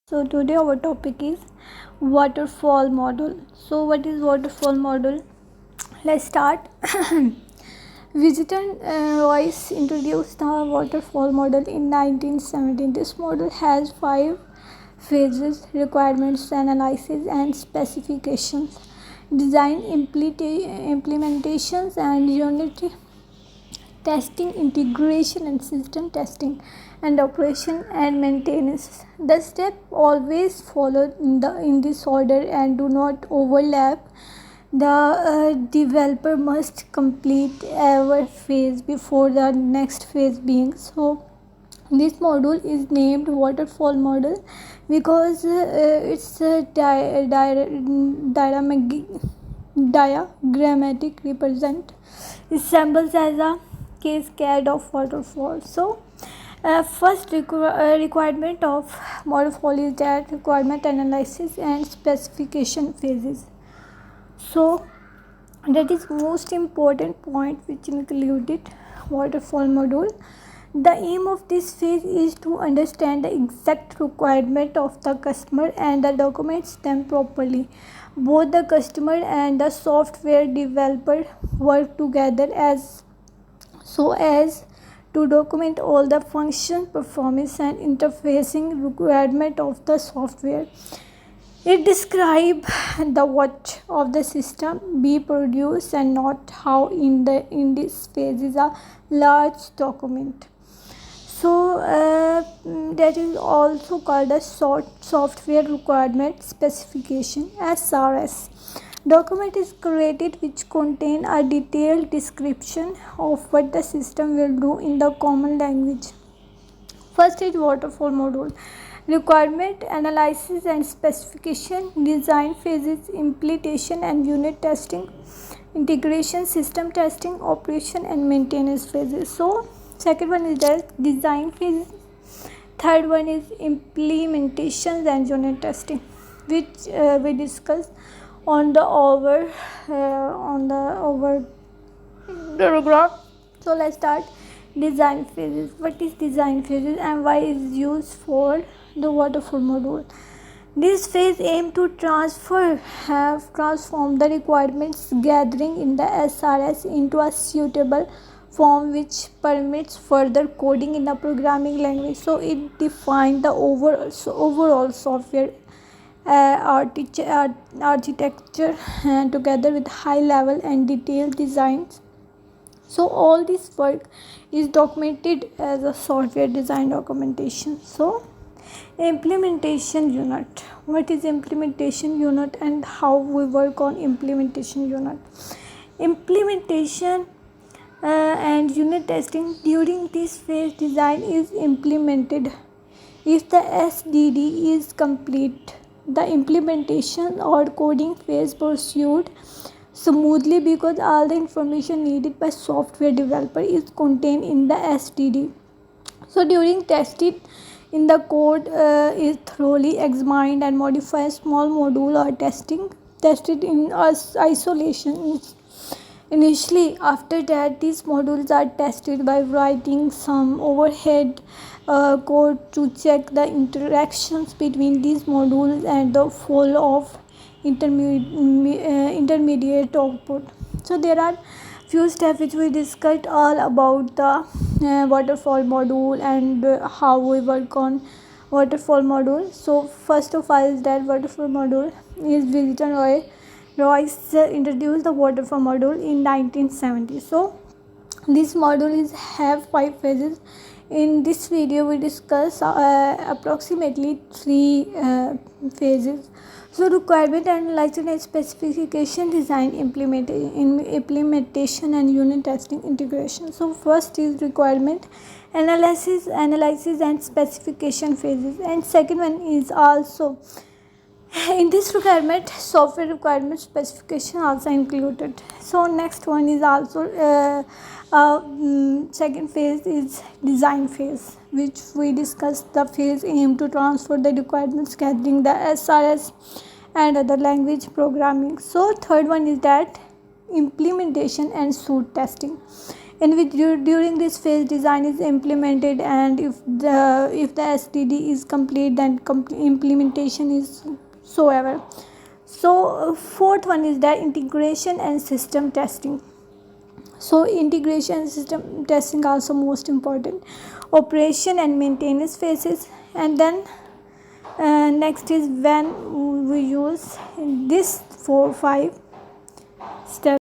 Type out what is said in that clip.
So today our topic is waterfall model. So what is waterfall model? Let's start. Visitor Royce introduced the waterfall model in 1917. This model has 5 phases: requirements, analysis and specifications, design, implementations and unit testing, integration and system testing, and operation and maintenance. The steps always followed in this order and do not overlap. The developer must complete every phase before the next phase being. So this module is named waterfall model because it's diagrammatic represent resembles as a cascade of waterfall. So first requirement of waterfall is that requirement analysis and specification phases. So that is most important point which included waterfall module. The aim of this phase is to understand the exact requirement of the customer and documents them properly. Both the customer and the software developer work together as to document all the function, performance and interfacing requirement of the software. It describes the what of the system be produced and not how. In this phase is a large document. So that is also called a software requirement specification, SRS. Document is created which contain a detailed description of what the system will do in the common language. First is waterfall module. Requirement analysis and specification, design phases, implementation and unit testing, integration, system testing, operation and maintenance phases. So second one is the design phase. Third one is implementation and unit testing, which we discussed on the over paragraph. So let's start. Design phases. What is design phases and why is used for the waterfall module? This phase aim to transform the requirements gathering in the SRS into a suitable form which permits further coding in a programming language. So it defines the overall software architecture together with high level and detailed designs. So all this work is documented as a software design documentation. So implementation unit. What is implementation unit and how we work on implementation unit? Implementation and unit testing. During this phase, design is implemented. If the SDD is complete, the implementation or coding phase pursued smoothly because all the information needed by software developer is contained in the SDD. So during testing, in the code is thoroughly examined and modified. Small module are tested in isolation initially. After that, these modules are tested by writing some overhead code to check the interactions between these modules and the flow of intermediate output. So there are few steps which we discussed all about the waterfall module and how we work on waterfall module. So first of all is that waterfall module is Visitor Royce introduced the waterfall module in 1970. So this module is have 5 phases. In this video we discuss approximately 3 phases. So requirement analysis and specification, design, implementation and unit testing, integration. So first is requirement analysis and specification phases, and second one is also in this requirement software requirement specification also included. So next one is also second phase is design phase, which we discussed. The phase aim to transfer the requirements gathering the SRS and other language programming. So third one is that implementation and suite testing. in which during this phase design is implemented, and if the SDD is complete, then implementation is so ever. So fourth one is the integration and system testing. So integration and system testing are also most important. Operation and maintenance phases, and then next is when we use this 4-5 steps